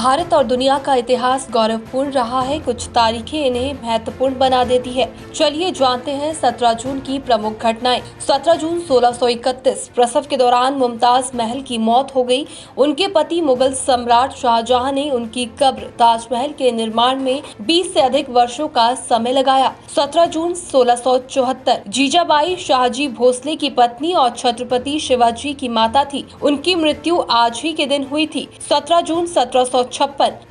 भारत और दुनिया का इतिहास गौरवपूर्ण रहा है। कुछ तारीखें इन्हें महत्वपूर्ण बना देती है। चलिए जानते हैं 17 जून की प्रमुख घटनाएं। 17 जून 1631 प्रसव के दौरान मुमताज महल की मौत हो गई। उनके पति मुगल सम्राट शाहजहां ने उनकी कब्र ताजमहल के निर्माण में 20 से अधिक वर्षों का समय लगाया। 17 जून 1674 जीजाबाई शाहजी भोसले की पत्नी और छत्रपति शिवाजी की माता थी। उनकी मृत्यु आज ही के दिन हुई थी। 17 जून 1756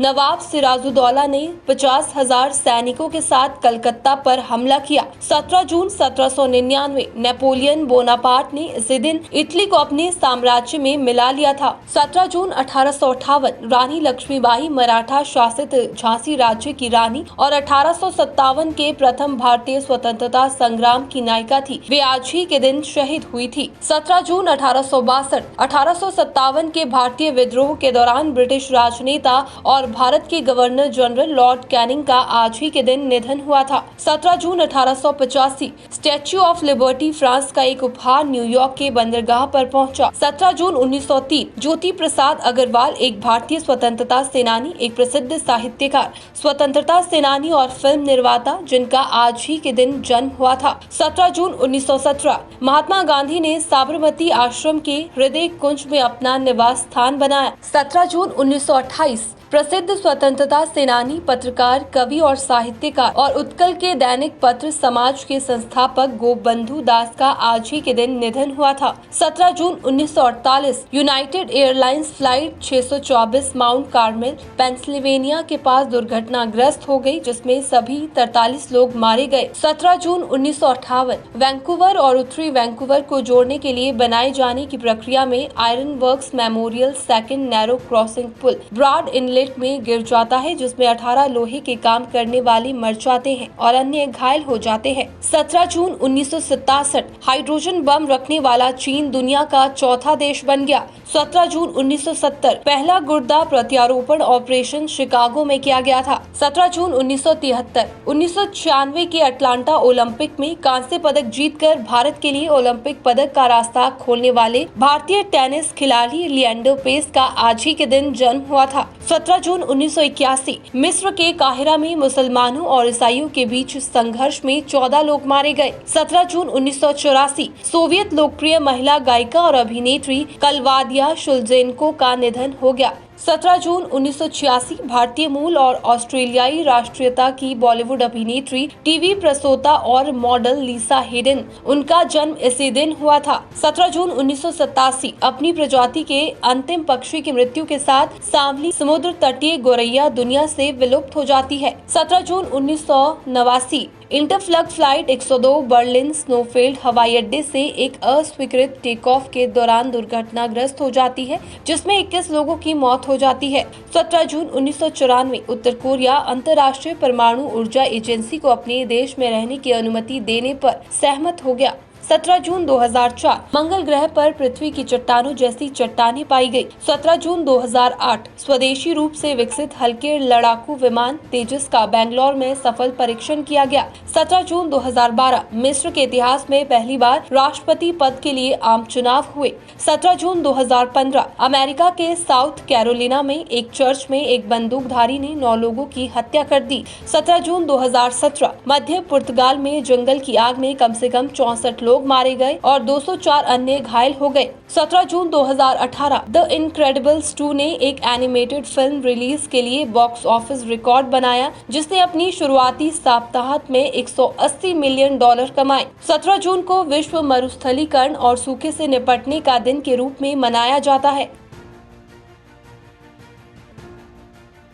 नवाब सिराजुद्दौला ने 50,000 सैनिकों के साथ कलकत्ता पर हमला किया। 17 जून 1799 नेपोलियन बोनापार्ट ने इसी दिन इटली को अपने साम्राज्य में मिला लिया था। 17 जून 1858 रानी लक्ष्मीबाई मराठा शासित झांसी राज्य की रानी और 1857 के प्रथम भारतीय स्वतंत्रता संग्राम की नायिका थी। वे आज ही के दिन शहीद हुई थी। 17 जून 1862 1857 के भारतीय विद्रोह के दौरान ब्रिटिश राजनेता और भारत के गवर्नर जनरल लॉर्ड कैनिंग का आज ही के दिन निधन हुआ था। 17 जून 1885 स्टैच्यू ऑफ लिबर्टी फ्रांस का एक उपहार न्यूयॉर्क के बंदरगाह पर पहुंचा। 17 जून 1903 ज्योति प्रसाद अग्रवाल एक भारतीय स्वतंत्रता सेनानी, एक प्रसिद्ध साहित्यकार, स्वतंत्रता सेनानी और फिल्म निर्माता जिनका आज ही के दिन जन्म हुआ था। 17 जून 1917 महात्मा गांधी ने साबरमती आश्रम के हृदय कुंज में अपना निवास स्थान बनाया। 17 जून 1928 प्रसिद्ध स्वतंत्रता सेनानी, पत्रकार, कवि और साहित्यकार और उत्कल के दैनिक पत्र समाज के संस्थापक गोपबंधु दास का आज ही के दिन निधन हुआ था। 17 जून 1948 United airlines flight 624 mount Carmel Pennsylvania के पास दुर्घटनाग्रस्त हो गई, जिसमें सभी 43 लोग मारे गए। 17 जून 1958 वैंकूवर और उत्तरी वैंकूवर को जोड़ने के लिए बनाए जाने की प्रक्रिया में iron works memorial second narrow crossing पुल ब्रॉड इनलेट में गिर जाता है, जिसमें 18 लोहे के काम करने वाले मर जाते हैं और अन्य घायल हो जाते हैं। 17 जून 1967 हाइड्रोजन बम रखने वाला चीन दुनिया का चौथा देश बन गया। 17 जून 1970 पहला गुर्दा प्रत्यारोपण ऑपरेशन शिकागो में किया गया था। 17 जून 1973 1996 के अटलांटा ओलंपिक में कांस्य पदक जीतकर भारत के लिए ओलंपिक पदक का रास्ता खोलने वाले भारतीय टेनिस खिलाड़ी लिएंडर पेस का आज ही के दिन जन्म हुआ था। 17 जून 1981 मिस्र के काहिरा में मुसलमानों और ईसाइयों के बीच संघर्ष में 14 लोग मारे गए। 17 जून 1984 सोवियत लोकप्रिय महिला गायिका और अभिनेत्री कलवादिया शुल्जेनको का निधन हो गया। 17 जून 1986 भारतीय मूल और ऑस्ट्रेलियाई राष्ट्रीयता की बॉलीवुड अभिनेत्री, टीवी प्रस्तोता और मॉडल लिसा हेडन, उनका जन्म इसी दिन हुआ था। 17 जून 1987 अपनी प्रजाति के अंतिम पक्षी की मृत्यु के साथ सांवली समुद्र तटीय गोरैया दुनिया से विलुप्त हो जाती है। 17 जून 1989 इंटरफ्लग फ्लाइट 102 बर्लिन स्नोफील्ड हवाई अड्डे से एक अस्वीकृत टेक ऑफ के दौरान दुर्घटनाग्रस्त हो जाती है, जिसमें 21 लोगों की मौत हो जाती है। 17 जून 1994 उत्तर कोरिया अंतर्राष्ट्रीय परमाणु ऊर्जा एजेंसी को अपने देश में रहने की अनुमति देने पर सहमत हो गया। 17 जून 2004 मंगल ग्रह पर पृथ्वी की चट्टानों जैसी चट्टानें पाई गई। 17 जून 2008 स्वदेशी रूप से विकसित हल्के लड़ाकू विमान तेजस का बेंगलोर में सफल परीक्षण किया गया। 17 जून 2012 मिस्र के इतिहास में पहली बार राष्ट्रपति पद के लिए आम चुनाव हुए। 17 जून 2015 अमेरिका के साउथ कैरोलिना में एक चर्च में एक बंदूकधारी ने 9 लोगों की हत्या कर दी। 17 जून 2017 मध्य पुर्तगाल में जंगल की आग में कम से कम 64 लोग मारे गए और 204 अन्य घायल हो गए। 17 जून 2018 द इनक्रेडिबल्स 2 ने एक एनिमेटेड फिल्म रिलीज के लिए बॉक्स ऑफिस रिकॉर्ड बनाया, जिसने अपनी शुरुआती सप्ताहांत में $180 मिलियन कमाए। 17 जून को विश्व मरुस्थलीकरण और सूखे से निपटने का दिन के रूप में मनाया जाता है।